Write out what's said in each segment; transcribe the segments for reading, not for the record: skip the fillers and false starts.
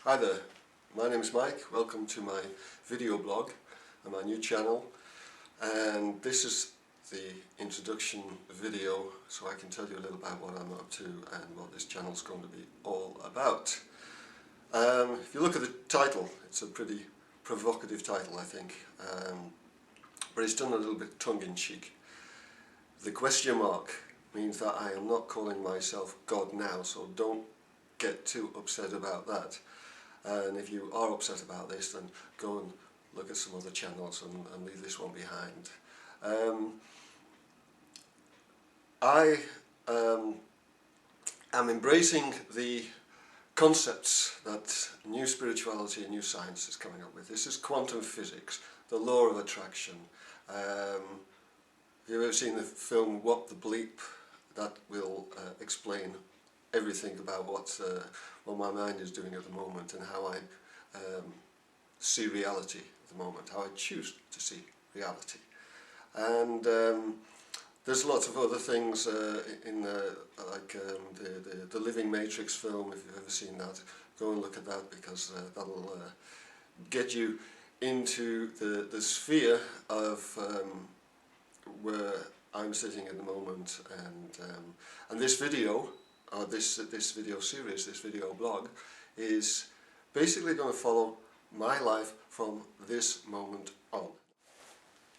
Hi there, my name is Mike. Welcome to my video blog and my new channel, and this is the introduction video so I can tell you a little about what I'm up to and what this channel is going to be all about. If you look at the title, it's a pretty provocative title, I think, but it's done a little bit tongue-in-cheek. The question mark means that I am not calling myself God now, so don't get too upset about that. And if you are upset about this, then go and look at some other channels and leave this one behind. I am embracing the concepts that new spirituality and new science is coming up with. This is quantum physics, the law of attraction. Have you ever seen the film What the Bleep? That will explain everything about what my mind is doing at the moment and how I see reality at the moment, how I choose to see reality. And there's lots of other things in the Living Matrix film. If you've ever seen that, go and look at that, because that'll get you into the sphere of where I'm sitting at the moment. And this video, this video series, this video blog, is basically going to follow my life from this moment on.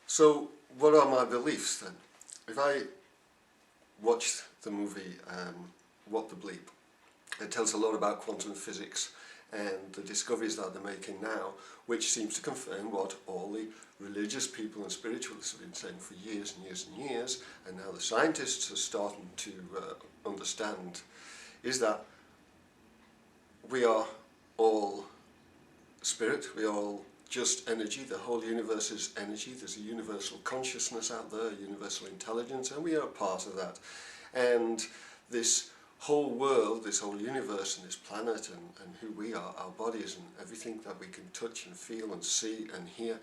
So what are my beliefs then? If I watched the movie What the Bleep, it tells a lot about quantum physics and the discoveries that they're making now, which seems to confirm what all the religious people and spiritualists have been saying for years and years and years, and now the scientists are starting to understand, is that we are all spirit, we are all just energy. The whole universe is energy. There's a universal consciousness out there, a universal intelligence, and we are a part of that. And this whole world, this whole universe and this planet and who we are, our bodies and everything that we can touch and feel and see and hear,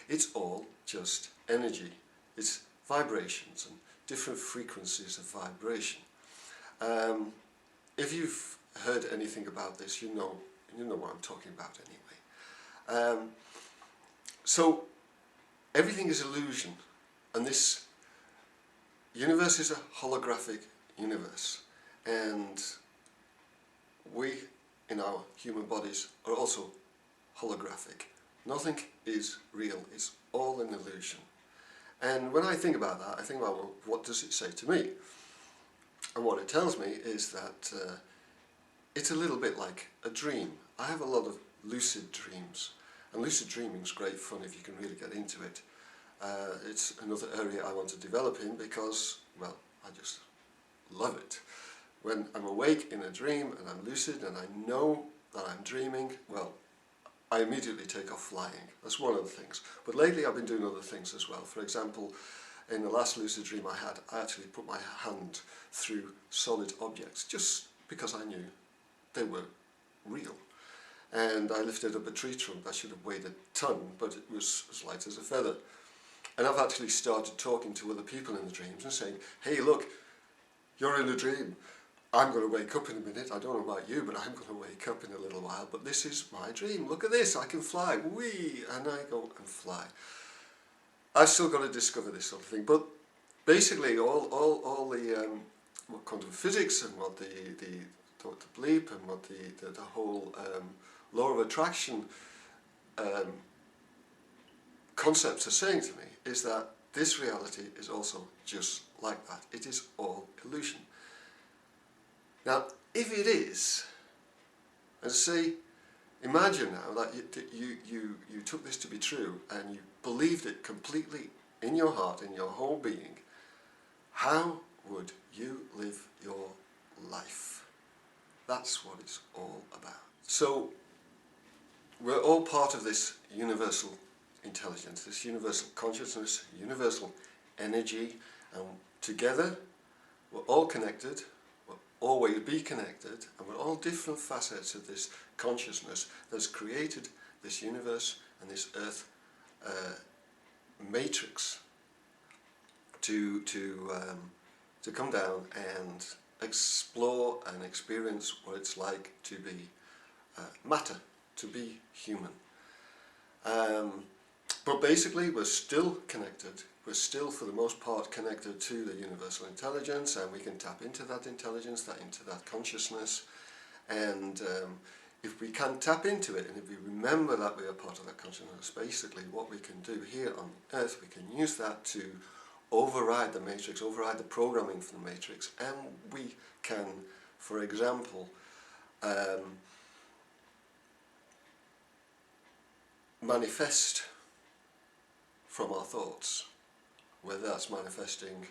it's all just energy. It's vibrations and different frequencies of vibration. If you've heard anything about this, you know what I'm talking about anyway. So everything is illusion, and this universe is a holographic universe, and we in our human bodies are also holographic. Nothing is real, it's all an illusion. And when I think about that, I think about, well, what does it say to me? And what it tells me is that it's a little bit like a dream. I have a lot of lucid dreams, and lucid dreaming is great fun if you can really get into it. It's another area I want to develop in because, well, I just love it. When I'm awake in a dream and I'm lucid and I know that I'm dreaming, well, I immediately take off flying. That's one of the things. But lately I've been doing other things as well. For example, in the last lucid dream I had, I actually put my hand through solid objects just because I knew they were real. And I lifted up a tree trunk that should have weighed a ton, but it was as light as a feather. And I've actually started talking to other people in the dreams and saying, hey, look, you're in a dream. I'm going to wake up in a minute. I don't know about you, but I'm going to wake up in a little while. But this is my dream. Look at this. I can fly. Whee! And I go and fly. I've still got to discover this sort of thing. But basically, all the what quantum physics and what the bleep and what the whole law of attraction concepts are saying to me is that this reality is also just like that. It is all illusion. Now, if it is, and say, imagine now that you took this to be true and you believed it completely in your heart, in your whole being, how would you live your life? That's what it's all about. So, we're all part of this universal intelligence, this universal consciousness, universal energy, and together we're all connected, we'll always be connected, and we're all different facets of this consciousness that's created this universe and this earth matrix to come down and explore and experience what it's like to be matter, to be human. But basically we're still connected. We're still, for the most part, connected to the universal intelligence, and we can tap into that intelligence, into that consciousness. And if we can tap into it, and if we remember that we are part of that consciousness, basically what we can do here on Earth, we can use that to override the matrix, override the programming from the matrix, and we can, for example, manifest from our thoughts, whether that's manifesting,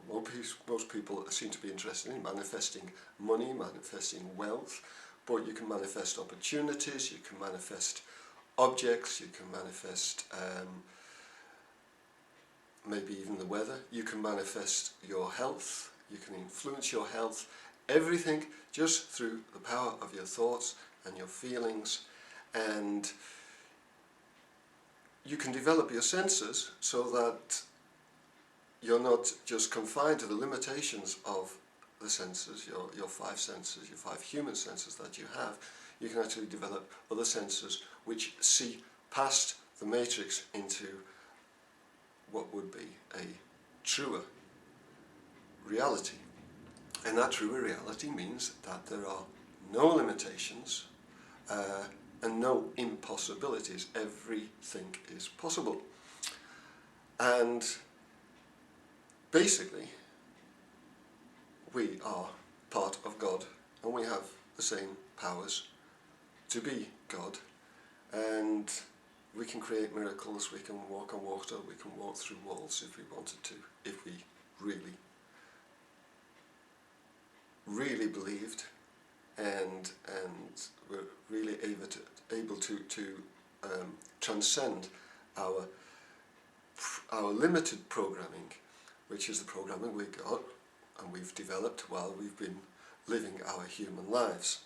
most people seem to be interested in manifesting money, manifesting wealth, but you can manifest opportunities, you can manifest objects, you can manifest maybe even the weather, you can manifest your health, you can influence your health, everything just through the power of your thoughts and your feelings. And you can develop your senses so that you're not just confined to the limitations of the senses, your five senses, your five human senses that you have. You can actually develop other senses which see past the matrix into what would be a truer reality. And that truer reality means that there are no limitations and no impossibilities. Everything is possible. And basically, we are part of God, and we have the same powers to be God, and we can create miracles, we can walk on water, we can walk through walls if we wanted to, if we really believed and were really able to transcend our limited programming, which is the programming we got and we've developed while we've been living our human lives.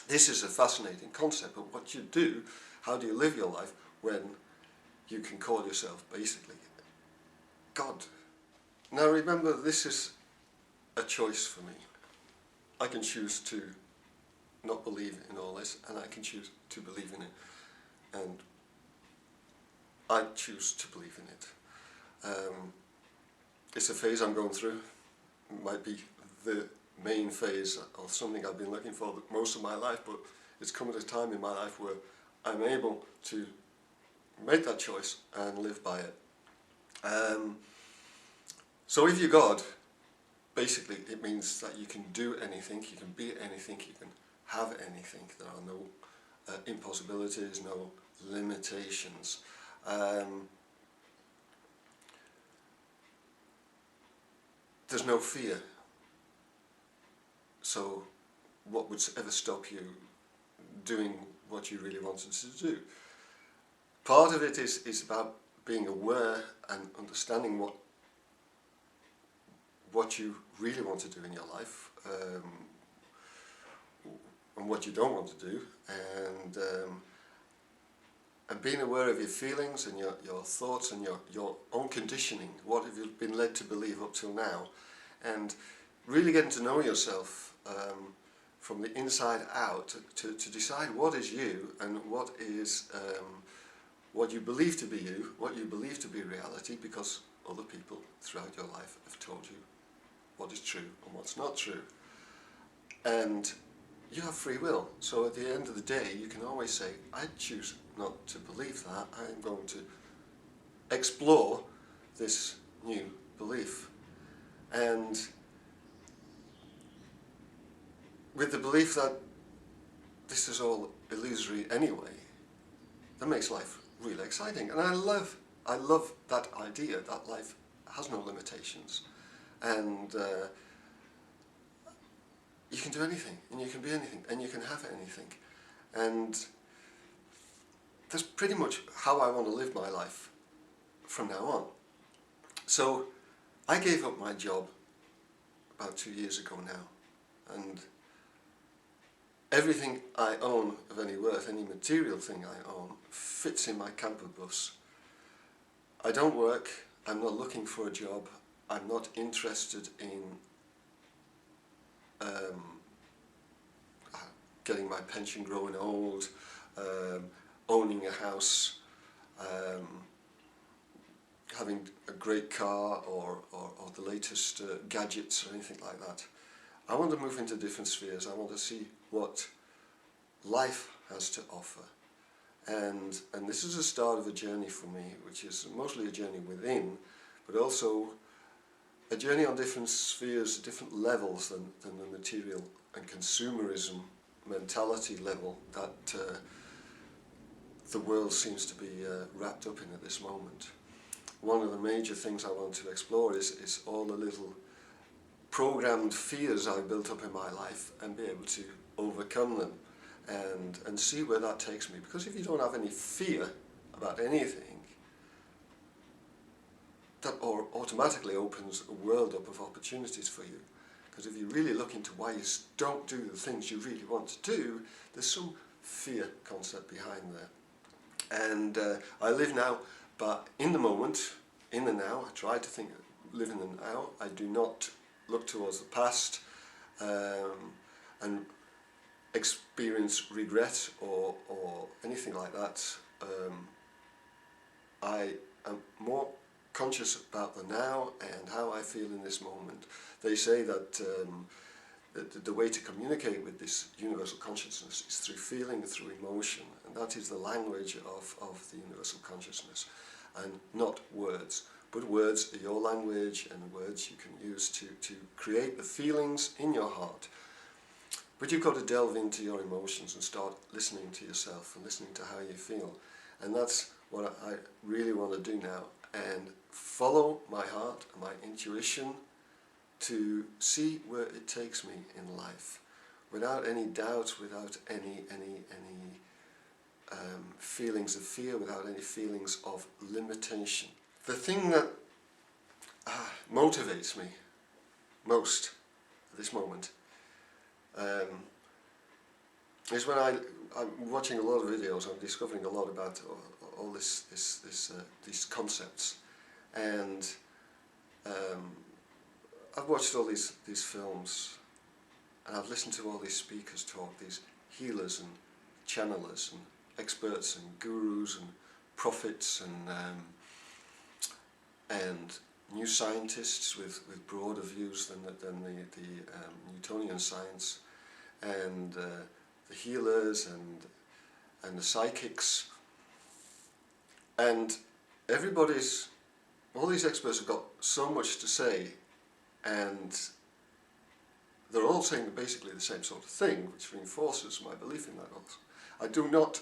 This is a fascinating concept, but what you do, how do you live your life when you can call yourself basically God? Now remember, this is a choice for me. I can choose to not believe in all this, and I can choose to believe in it, and I choose to believe in it. It's a phase I'm going through. It might be the main phase of something I've been looking for most of my life, but it's come at a time in my life where I'm able to make that choice and live by it. So if you're God, basically it means that you can do anything, you can be anything, you can have anything. There are no impossibilities, no limitations. There's no fear. So what would ever stop you doing what you really wanted to do? Part of it is about being aware and understanding what you really want to do in your life, and what you don't want to do, and being aware of your feelings and your thoughts and your own conditioning. What have you been led to believe up till now? And really getting to know yourself from the inside out to decide what is you and what is what you believe to be you, what you believe to be reality, because other people throughout your life have told you what is true and what's not true. And you have free will, so at the end of the day you can always say, I choose not to believe that, I'm going to explore this new belief. And with the belief that this is all illusory anyway, that makes life really exciting. And I love that idea that life has no limitations, and you can do anything, and you can be anything, and you can have anything. And that's pretty much how I want to live my life from now on. So I gave up my job about 2 years ago now, and everything I own of any worth, any material thing I own, fits in my camper bus. I don't work, I'm not looking for a job, I'm not interested in getting my pension growing old, owning a house, having a great car or the latest gadgets or anything like that. I want to move into different spheres. I want to see what life has to offer. And this is the start of a journey for me, which is mostly a journey within, but also a journey on different spheres, different levels than the material and consumerism mentality level that the world seems to be wrapped up in at this moment. One of the major things I want to explore is all the little programmed fears I've built up in my life and be able to overcome them and see where that takes me. Because if you don't have any fear about anything, that automatically opens a world up of opportunities for you. Because if you really look into why you don't do the things you really want to do, there's some fear concept behind there. And I live now, but in the moment, in the now. I try to live in the now. I do not look towards the past and experience regret or anything like that. I am more conscious about the now and how I feel in this moment. They say that the way to communicate with this universal consciousness is through feeling, through emotion, and that is the language of the universal consciousness, and not words. But words are your language, and words you can use to create the feelings in your heart. But you've got to delve into your emotions and start listening to yourself and listening to how you feel. And that's what I really want to do now, and follow my heart and my intuition to see where it takes me in life, without any doubt, without any feelings of fear, without any feelings of limitation. The thing that motivates me most at this moment is when I'm watching a lot of videos. I'm discovering a lot about all these concepts, and I've watched all these films, and I've listened to all these speakers talk, these healers and channelers and experts and gurus and prophets and new scientists with broader views than the Newtonian science, and the healers and the psychics, and all these experts have got so much to say, and they're all saying basically the same sort of thing, which reinforces my belief in that also. I do not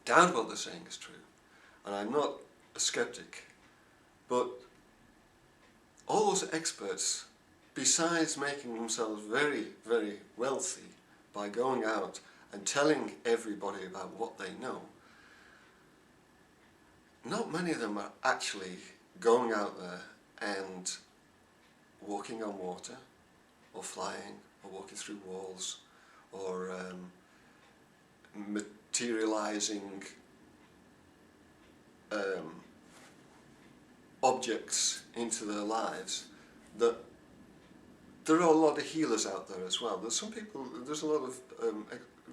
doubt what they're saying is true, and I'm not a skeptic, but all those experts, besides making themselves very, very wealthy by going out and telling everybody about what they know, not many of them are actually going out there and walking on water, or flying, or walking through walls, or materializing objects into their lives. That there are a lot of healers out there as well. There's a lot of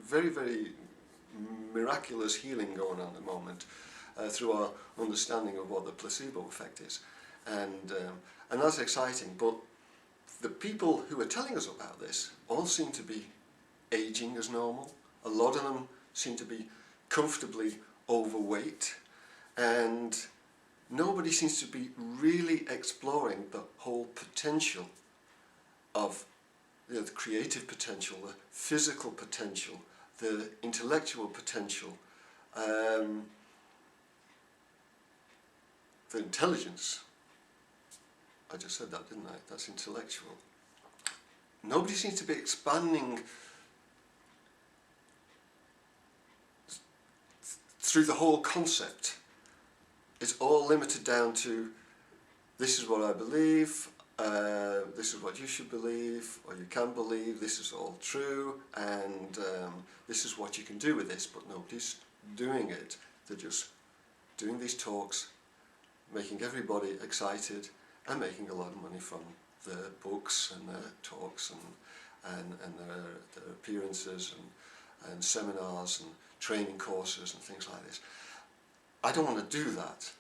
very, very miraculous healing going on at the moment through our understanding of what the placebo effect is, and that's exciting. But the people who are telling us about this all seem to be aging as normal. A lot of them seem to be comfortably overweight, and nobody seems to be really exploring the whole potential of the creative potential, the physical potential, the intellectual potential, the intelligence. I just said that, didn't I? That's intellectual. Nobody seems to be expanding through the whole concept. It's all limited down to, this is what I believe, this is what you should believe, or you can believe, this is all true, and this is what you can do with this, but nobody's doing it. They're just doing these talks, making everybody excited, and making a lot of money from their books and their talks and their appearances and seminars and training courses and things like this. I don't want to do that.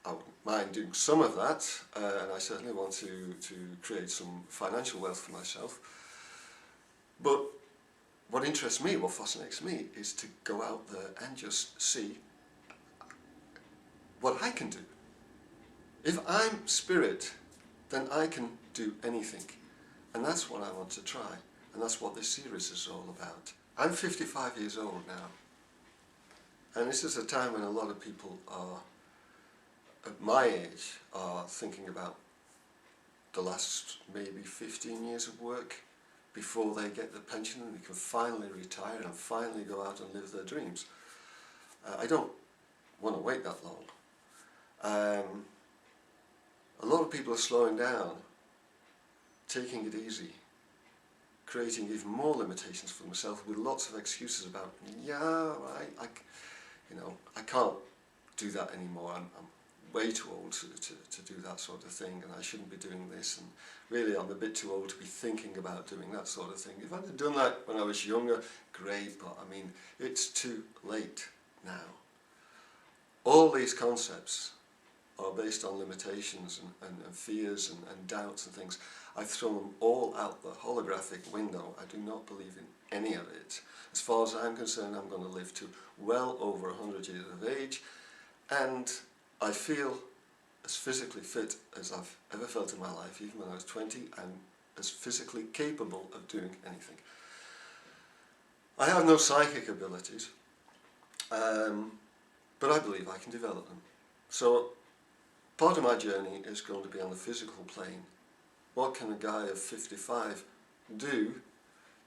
I wouldn't mind doing some of that, and I certainly want to create some financial wealth for myself. But what interests me, what fascinates me, is to go out there and just see what I can do. If I'm spirit, then I can do anything. And that's what I want to try. And that's what this series is all about. I'm 55 years old now. And this is a time when a lot of people are, at my age, are thinking about the last maybe 15 years of work before they get the pension and they can finally retire and finally go out and live their dreams. I don't want to wait that long. A lot of people are slowing down, taking it easy, creating even more limitations for themselves with lots of excuses about, I can't do that anymore. I'm way too old to do that sort of thing, and I shouldn't be doing this, and really I'm a bit too old to be thinking about doing that sort of thing. If I'd have done that when I was younger, great, but I mean, it's too late now. All these concepts are based on limitations and fears and doubts and things. I've thrown them all out the holographic window. I do not believe in any of it. As far as I'm concerned, I'm going to live to well over 100 years of age, and I feel as physically fit as I've ever felt in my life. Even when I was 20, I'm as physically capable of doing anything. I have no psychic abilities, but I believe I can develop them. So part of my journey is going to be on the physical plane. What can a guy of 55 do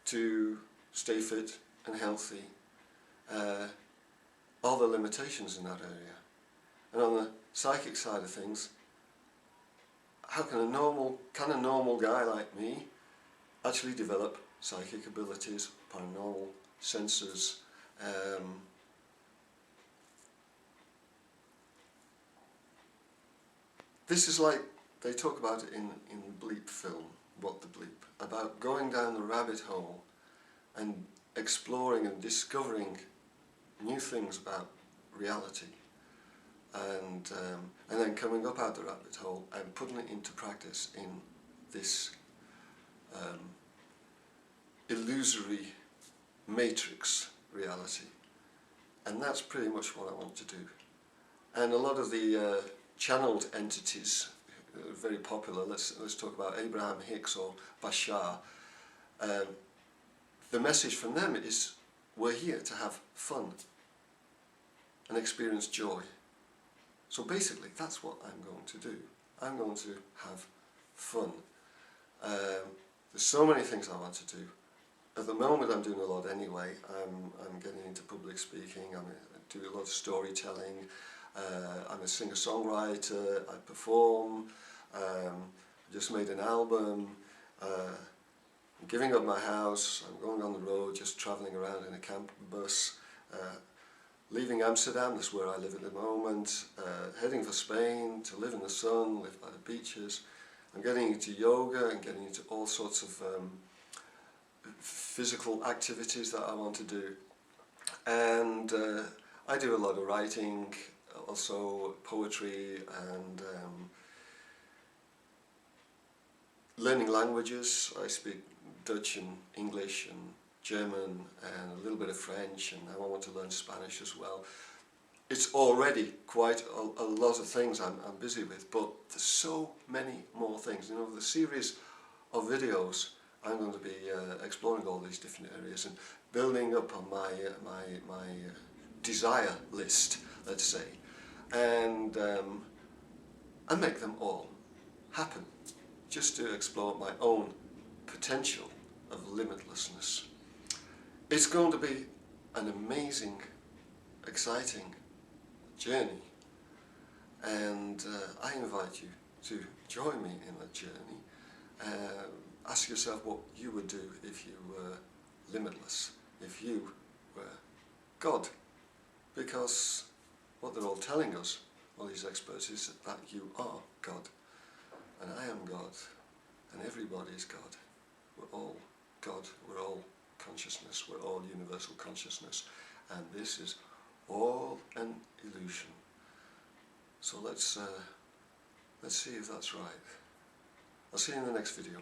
to stay fit and healthy? Are there limitations in that area? And on the psychic side of things, how can a normal guy like me actually develop psychic abilities, paranormal senses? This is like they talk about it in Bleep film, What the Bleep, about going down the rabbit hole and exploring and discovering new things about reality, and then coming up out the rabbit hole and putting it into practice in this illusory matrix reality. And that's pretty much what I want to do. And a lot of the channeled entities are very popular. Let's talk about Abraham Hicks or Bashar. The message from them is, we're here to have fun and experience joy. So basically that's what I'm going to do. I'm going to have fun. There's so many things I want to do. At the moment I'm doing a lot anyway. I'm getting into public speaking, I do a lot of storytelling, I'm a singer-songwriter, I perform, I just made an album, I'm giving up my house, I'm going on the road, just travelling around in a camper bus, leaving Amsterdam, that's where I live at the moment, heading for Spain to live in the sun, live by the beaches. I'm getting into yoga and getting into all sorts of physical activities that I want to do. And I do a lot of writing, also poetry, and learning languages. I speak Dutch and English and German and a little bit of French, and now I want to learn Spanish as well. It's already quite a lot of things I'm busy with, but there's so many more things. You know, the series of videos, I'm going to be exploring all these different areas and building up on my desire list, let's say, and make them all happen, just to explore my own potential of limitlessness. It's going to be an amazing, exciting journey, and I invite you to join me in that journey. Ask yourself what you would do if you were limitless, if you were God, because what they're all telling us, all these experts, is that you are God, and I am God, and everybody is God. We're all God, we're all consciousness. We're all universal consciousness, and this is all an illusion. So let's see if that's right. I'll see you in the next video.